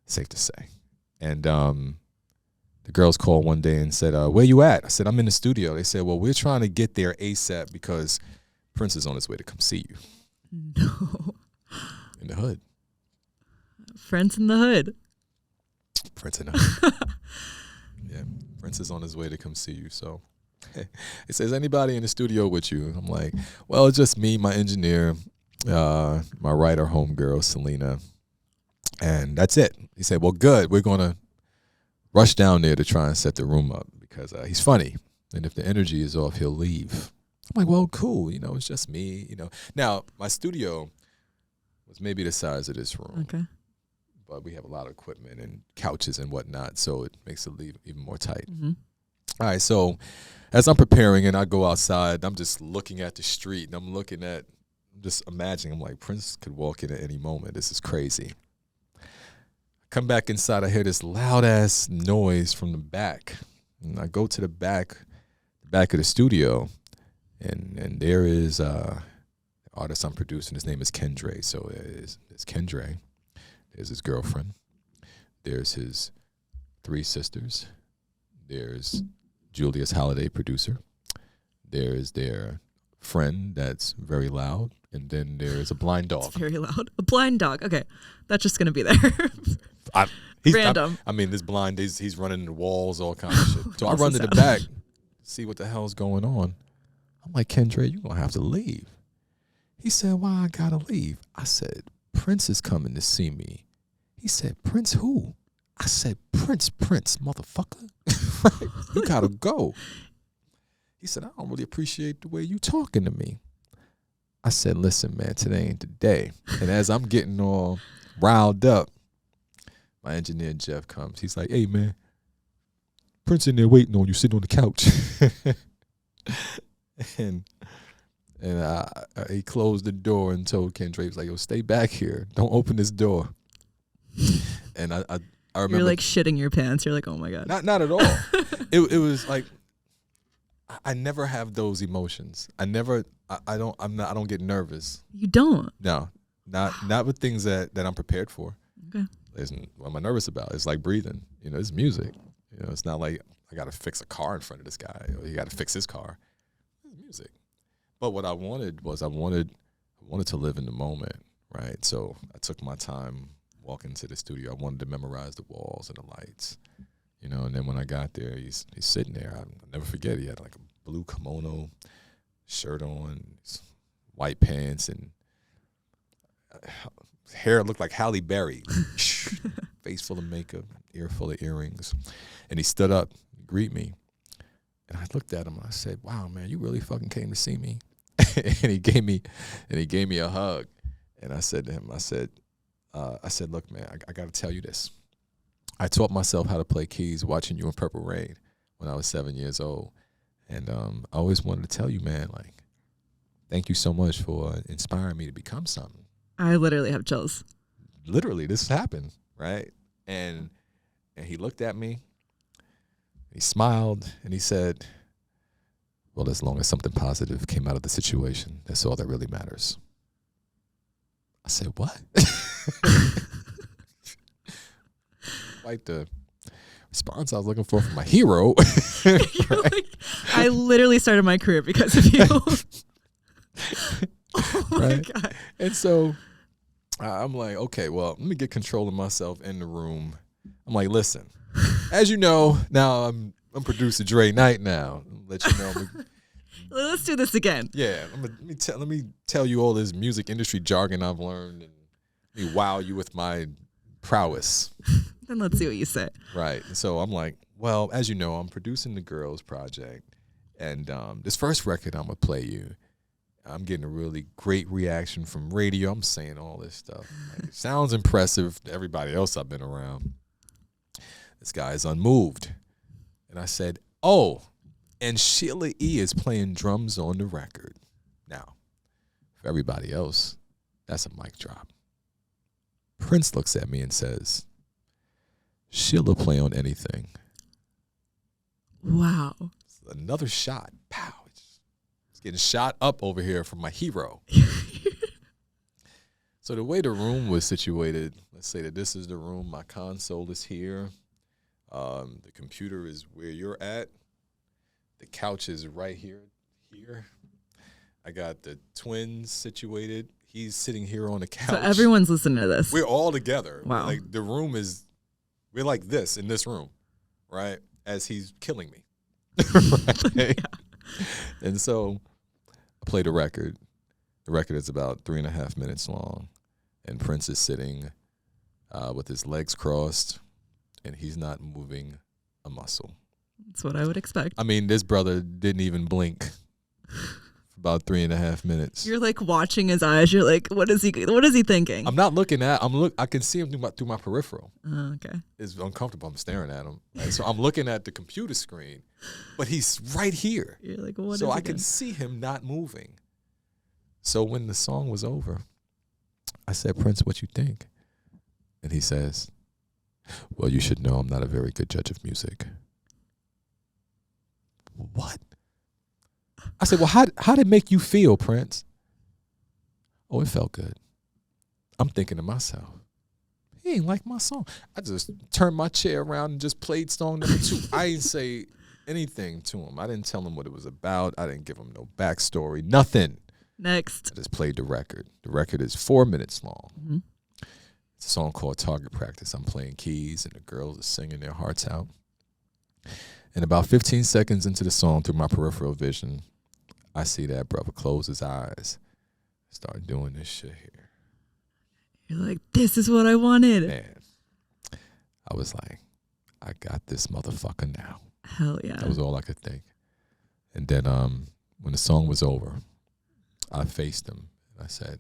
safe to say. And the girls called one day and said, where you at? I said, I'm in the studio. They said, well, we're trying to get there ASAP because Prince is on his way to come see you. No. In the hood. Prince in the hood. Prince in the hood. Yeah, Prince is on his way to come see you. So it says, anybody in the studio with you? I'm like, well, it's just me, my engineer, my writer homegirl, Selena, and that's it. He said, well, good. We're going to rush down there to try and set the room up because he's funny. And if the energy is off, he'll leave. I'm like, well, cool. It's just me, Now, my studio was maybe the size of this room. Okay. But we have a lot of equipment and couches and whatnot, so it makes it even more tight. Mm-hmm. All right, so as I'm preparing and I go outside, I'm just looking at the street and I'm just imagining, I'm like, Prince could walk in at any moment. This is crazy. Come back inside, I hear this loud ass noise from the back. And I go to the back of the studio, and there is the artist I'm producing. His name is Dre. So it's Dre. There's his girlfriend. There's his 3 sisters. There's Julius Holiday, producer. There's their friend that's very loud. And then there's a blind dog. It's very loud. A blind dog. Okay. That's just going to be there. Random. This blind, he's running into walls, all kinds of shit. So I run to the back, see what the hell's going on. I'm like, Dre, you're going to have to leave. He said, why I got to leave? I said, Prince is coming to see me. He said, Prince who? I said, Prince, motherfucker. You gotta go. He said, I don't really appreciate the way you talking to me. I said, listen, man, today ain't the day. And as I'm getting all riled up, my engineer Jeff comes. He's like, hey, man, Prince in there waiting on you, sitting on the couch. and he closed the door and told Dre, he was like, yo, stay back here. Don't open this door. And I remember. You're like shitting your pants. You're like, oh my God. Not at all. It was like, I never have those emotions. I don't get nervous. You don't? No, not with things that I'm prepared for. Okay. What am I nervous about? It's like breathing. It's music. It's not like I got to fix a car in front of this guy. Or he got to fix his car. It's music. But what I wanted was I wanted to live in the moment, right? So I took my time walking to the studio. I wanted to memorize the walls and the lights, and then when I got there, he's sitting there. I'll never forget. He had like a blue kimono shirt on, white pants, and hair looked like Halle Berry. Face full of makeup, ear full of earrings. And he stood up to greet me. And I looked at him and I said, wow, man, you really fucking came to see me. and he gave me a hug. And I said to him, I said, look, man, I got to tell you this. I taught myself how to play keys watching you in Purple Rain when I was 7 years old. And I always wanted to tell you, man, like, thank you so much for inspiring me to become something. I literally have chills. Literally, this happened, right? And he looked at me, he smiled, and he said, well, as long as something positive came out of the situation, that's all that really matters. I said, what? Like the response I was looking for from my hero. Right? Like, I literally started my career because of you. Oh my right? God. And so I'm like, okay, well, let me get control of myself in the room. I'm like, listen, as you know, now I'm producer Dre Knight now. I'll let you know. Let's do this again. Yeah, let me tell you all this music industry jargon I've learned and let me wow you with my prowess. Then let's see what you say. Right. So I'm like, well, as you know, I'm producing the Girls Project, and this first record I'm gonna play you. I'm getting a really great reaction from radio. I'm saying all this stuff. Like, it sounds impressive to everybody else I've been around. This guy is unmoved. And I said, oh, and Sheila E. is playing drums on the record. Now, for everybody else, that's a mic drop. Prince looks at me and says, Sheila play on anything. Wow. Another shot. Pow. getting shot up over here from my hero. So the way the room was situated, let's say that this is the room, my console is here, the computer is where you're at, the couch is right here. I got the twins situated. He's sitting here on the couch. So everyone's listening to this. We're all together. Wow. Like the room is, we're like this in this room, right? As he's killing me. Right? Yeah. And so I played a record. The record is about 3.5 minutes long. And Prince is sitting with his legs crossed, and he's not moving a muscle. That's what I would expect. I mean, this brother didn't even blink for about 3.5 minutes. You're like watching his eyes. You're like, what is he thinking? I'm not looking at. I can see him through my peripheral. Okay. It's uncomfortable. I'm staring at him. Right? So I'm looking at the computer screen, but he's right here. You're like, what? So I can see him not moving. So when the song was over, I said, Prince, what you think? And he says, well, you should know I'm not a very good judge of music. What? I said, well, how did it make you feel, Prince? Oh, it felt good. I'm thinking to myself, he ain't like my song. I just turned my chair around and just played song number 2. I didn't say anything to him. I didn't tell him what it was about. I didn't give him no backstory, nothing. Next. I just played the record. The record is 4 minutes long. Mm-hmm. It's a song called Target Practice. I'm playing keys and the girls are singing their hearts out. And about 15 seconds into the song, through my peripheral vision, I see that brother close his eyes, start doing this shit here. You're like, this is what I wanted. Man, I was like, I got this motherfucker now. Hell yeah. That was all I could think. And then when the song was over, I faced him and I said,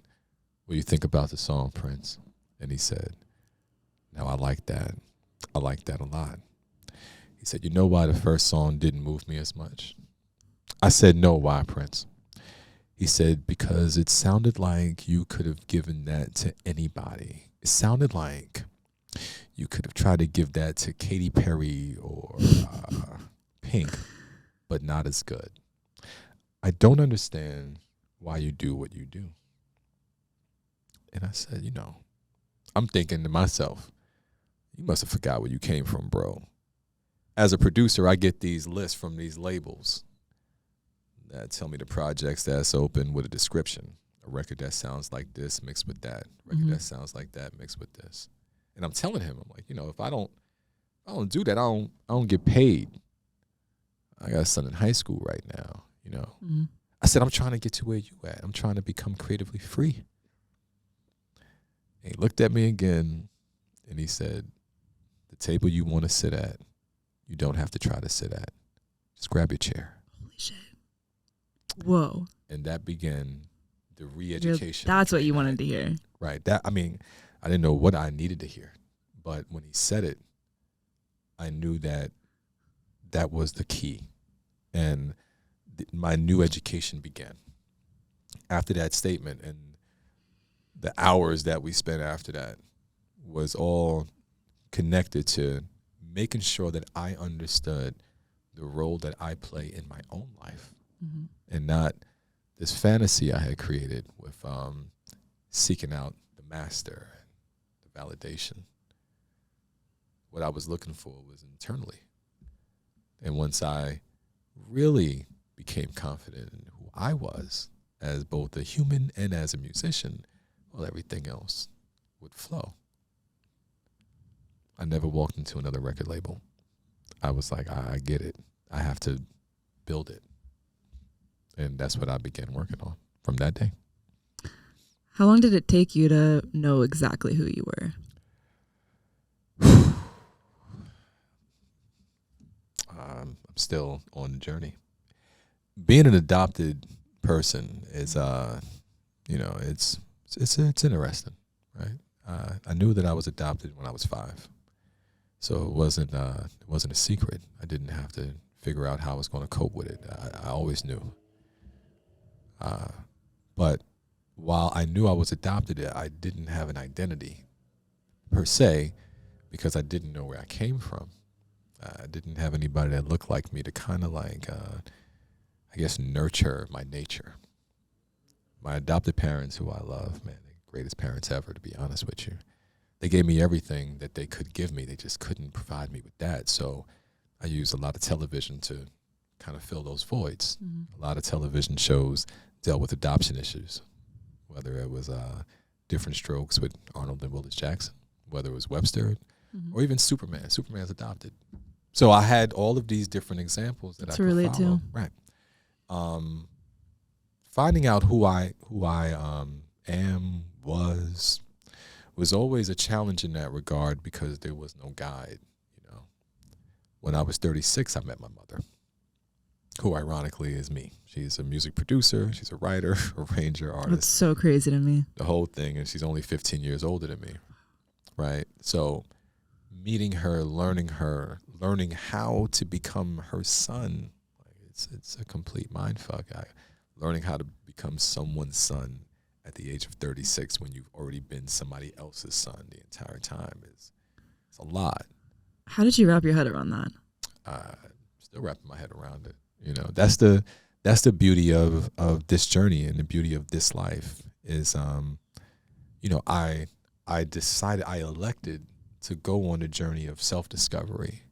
what do you think about the song, Prince? And he said, now I like that. I like that a lot. He said, you know why the first song didn't move me as much? I said, no, why, Prince? He said, because it sounded like you could have given that to anybody. It sounded like you could have tried to give that to Katy Perry or Pink, but not as good. I don't understand why you do what you do. And I said, I'm thinking to myself, you must have forgot where you came from, bro. As a producer, I get these lists from these labels that tell me the projects that's open with a description. A record that sounds like this mixed with that. A record that sounds like that mixed with this. And I'm telling him, I'm like, if I don't do that, I don't get paid. I got a son in high school right now, I said, I'm trying to get to where you at. I'm trying to become creatively free. And he looked at me again and he said, the table you want to sit at, you don't have to try to sit at. Just grab your chair. Holy shit. Whoa. And that began the re-education. That's what you wanted to hear. Right. I didn't know what I needed to hear. But when he said it, I knew that was the key. And my new education began after that statement, and the hours that we spent after that was all connected to making sure that I understood the role that I play in my own life, and not this fantasy I had created with seeking out the master and the validation. What I was looking for was internally. And once I really became confident in who I was as both a human and as a musician, well, everything else would flow. I never walked into another record label. I was like, I get it. I have to build it. And that's what I began working on from that day. How long did it take you to know exactly who you were? I'm still on the journey. Being an adopted person is, it's interesting, right? I knew that I was adopted when I was 5, so it wasn't a secret. I didn't have to figure out how I was going to cope with it. I always knew. But while I knew I was adopted, I didn't have an identity per se, because I didn't know where I came from. I didn't have anybody that looked like me to kind of like I guess, nurture my nature. My adopted parents, who I love, man, the greatest parents ever, to be honest with you. They gave me everything that they could give me. They just couldn't provide me with that. So I use a lot of television to kind of fill those voids. A lot of television shows dealt with adoption issues, whether it was Different Strokes with Arnold and Willis Jackson, whether it was Webster, or even Superman. Superman's adopted. So I had all of these different examples that I could relate follow. to. Right. Finding out who I am, was always a challenge in that regard because there was no guide. You know, when I was 36, I met my mother, who ironically is me. She's a music producer, she's a writer, arranger, artist. That's so crazy to me. The whole thing, and she's only 15 years older than me, right? So meeting her, learning how to become her son, it's a complete mind fuck. Learning how to become someone's son at the age of 36 when you've already been somebody else's son the entire time it's a lot. How did you wrap your head around that? Still wrapping my head around it. You know, that's the beauty of this journey and the beauty of this life is, you know, I elected to go on a journey of self-discovery.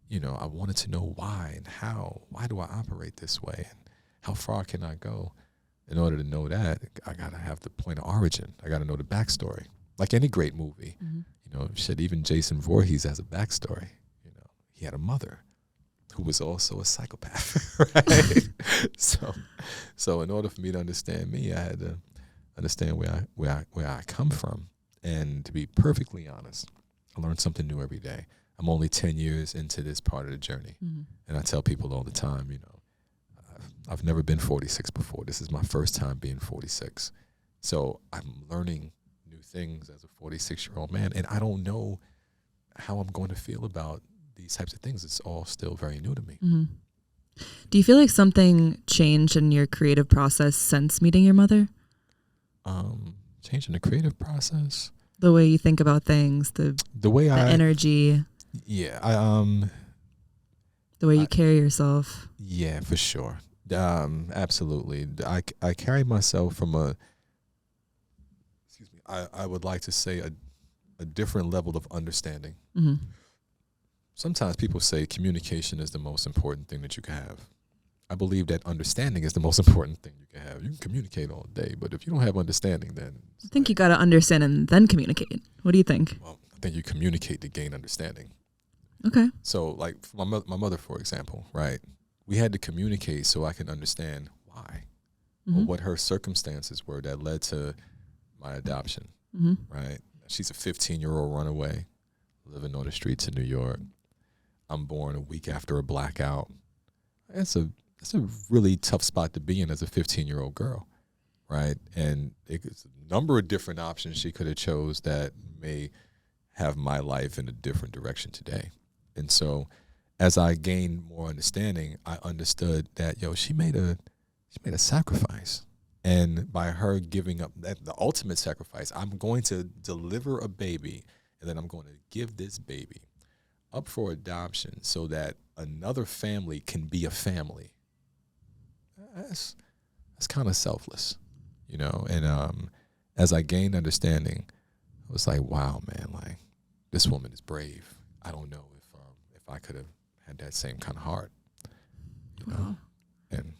You know, I wanted to know why and how. Why do I operate this way? And how far can I go? In order to know that, I got to have the point of origin. I got to know the backstory. Like any great movie, you know, shit, even Jason Voorhees has a backstory. You know, he had a mother who was also a psychopath, right? So in order for me to understand me, I had to understand where I come from. And to be perfectly honest, I learn something new every day. I'm only 10 years into this part of the journey. And I tell people all the time, you know, I've never been 46 before. This is my first time being 46. So I'm learning new things as a 46-year-old man, and I don't know how I'm going to feel about these types of things. It's all still very new to me. Do you feel like something changed in your creative process since meeting your mother? Changing the creative process? The way you think about things, the energy. Yeah. The way you carry yourself. Yeah, for sure. Absolutely. I carry myself from I would like to say a different level of understanding. Sometimes people say communication is the most important thing that you can have. I believe that understanding is the most important thing you can have. You can communicate all day, but if you don't have understanding, then I think you got to understand and then communicate. What do you think? Well, I think you communicate to gain understanding. Okay. So, like my mother, for example, right? We had to communicate so I can understand why, or what her circumstances were that led to my adoption. Right? She's a 15-year-old runaway, living on the streets of New York. I'm born a week after a blackout. It's a really tough spot to be in as a 15-year-old girl, right? And it's a number of different options she could have chose that may have my life in a different direction today. And so as I gained more understanding, I understood that, she made a sacrifice. And by her giving up the ultimate sacrifice, I'm going to deliver a baby, and then I'm going to give this baby up for adoption so that another family can be a family. That's kind of selfless, And as I gained understanding, I was like, wow, man, like this woman is brave. I don't know if I could have had that same kind of heart, Wow. And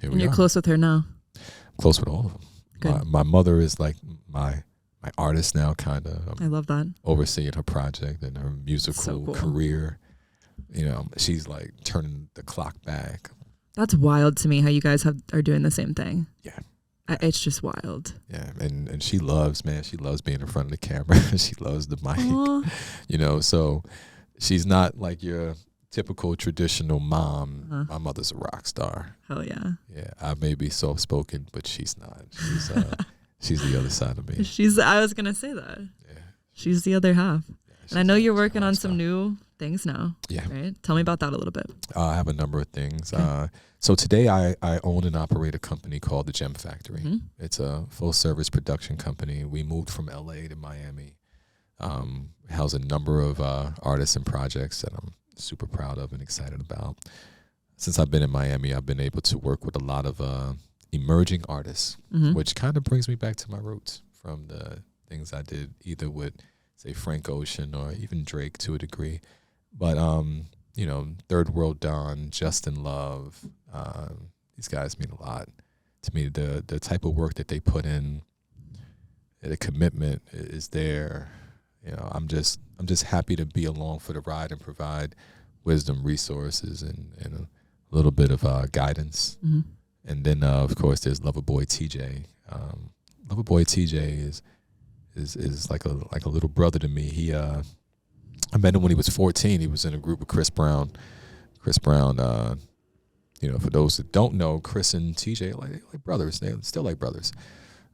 you're close with her now. I'm close with all of them. Good. My mother is like my artist now, kind of. I love that. Overseeing her project and her musical So cool. career. She's like turning the clock back. That's wild to me how you guys are doing the same thing. Yeah. It's just wild. Yeah, and she loves being in front of the camera. She loves the mic. Aww. So she's not like your typical traditional mom. My mother's a rock star. Hell yeah. Yeah, I may be soft-spoken, but she's not. She's the other side of me. I was going to say that. Yeah. She's the other half. Yeah, and I know you're working on some new things now. Yeah. Right? Tell me about that a little bit. I have a number of things. Okay. So today I own and operate a company called The Gem Factory. It's a full-service production company. We moved from LA to Miami. House a number of artists and projects that I'm super proud of and excited about. since I've been in Miami, I've been able to work with a lot of emerging artists, which kind of brings me back to my roots from the things I did either with, say, Frank Ocean or even Drake to a degree. But, you know, Third World Dawn, Justin Love, these guys mean a lot to me. The type of work that they put in, the commitment is there. You know, I'm just happy to be along for the ride and provide wisdom, resources, and a little bit of guidance. And then, of course, there's Loverboy TJ. Loverboy TJ is like a little brother to me. I met him when he was 14. He was in a group with Chris Brown. Chris Brown, you know, for those that don't know, Chris and TJ are like brothers. They're still like brothers.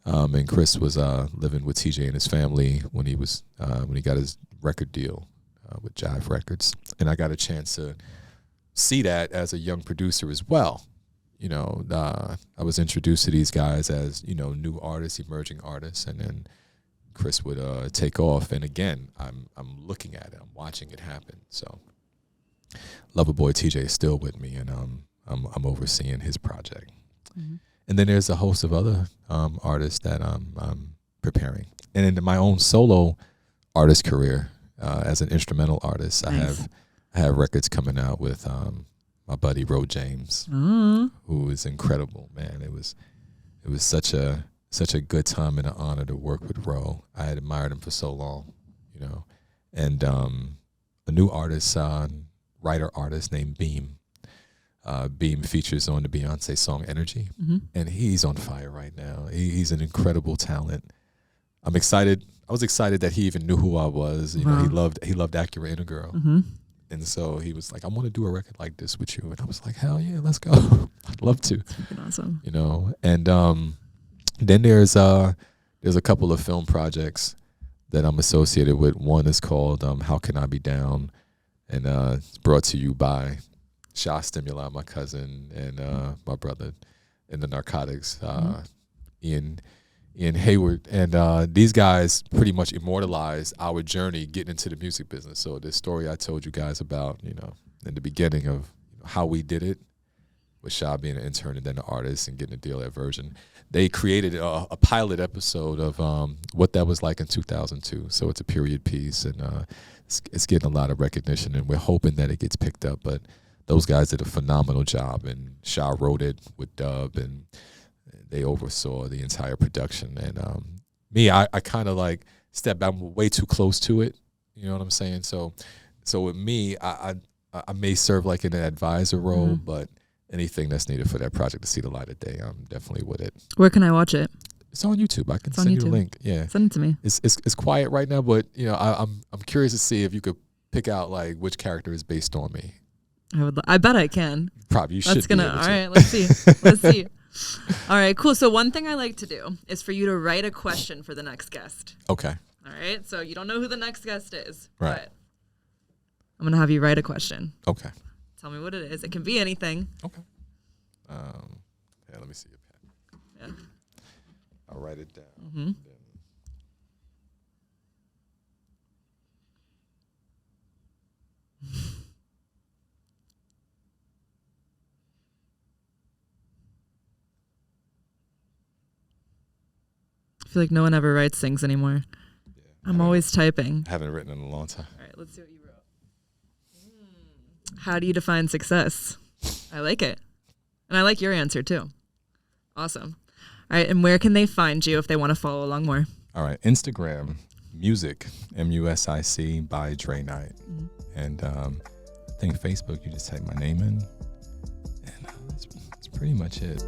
And Chris was living with TJ and his family when he got his record deal with Jive Records, and I got a chance to see that as a young producer as well. You know, I was introduced to these guys as, you know, new artists, emerging artists, and then Chris would take off. And again, I'm looking at it, I'm watching it happen. So, Loverboy TJ is still with me, and I'm overseeing his project. And then there's a host of other artists that I'm preparing. And in my own solo artist career, as an instrumental artist, nice. I have records coming out with my buddy Ro James, who is incredible, man. It was such a good time and an honor to work with Ro. I had admired him for so long, you know. And a new artist, writer artist named Beam. Beam features on the Beyonce song Energy, and he's on fire right now. He's an incredible talent. I'm excited. I was excited that he even knew who I was. You know, he loved Accurate Inner Girl. And so he was like, I want to do a record like this with you. And I was like, hell yeah, let's go. I'd love to. That's freaking awesome. You know, and then there's a couple of film projects that I'm associated with. One is called How Can I Be Down? And it's brought to you by Sha Stimuli, my cousin, and my brother in the Narcotics, Ian Hayward. And these guys pretty much immortalized our journey getting into the music business. So the story I told you guys about, you know, in the beginning of how we did it, with Sha being an intern and then an artist and getting a deal at Virgin, they created a pilot episode of what that was like in 2002. So it's a period piece, and it's getting a lot of recognition, and we're hoping that it gets picked up. But those guys did a phenomenal job, and Sha wrote it with Dub, and they oversaw the entire production. And me, I kind of like stepped back, way too close to it. You know what I'm saying? So with me, I may serve like in an advisor role, but anything that's needed for that project to see the light of day, I'm definitely with it. Where can I watch it? It's on YouTube. I can send you a link. Yeah, send it to me. It's quiet right now, but you know, I'm curious to see if you could pick out like which character is based on me. I bet I can. Probably you should. All right, let's see. Let's see. All right, cool. So one thing I like to do is for you to write a question for the next guest. Okay. All right. So you don't know who the next guest is, right? But I'm gonna have you write a question. Okay. Tell me what it is. It can be anything. Okay. Yeah. Let me see your pen. Yeah. I'll write it down. I feel like no one ever writes things anymore. Yeah, I'm always typing. I haven't written in a long time. All right, let's see what you wrote. How do you define success? I like it. And I like your answer too. Awesome. All right, and where can they find you if they want to follow along more? All right, Instagram, music, MUSIC by Dre Knight. And I think Facebook, you just type my name in. And that's pretty much it.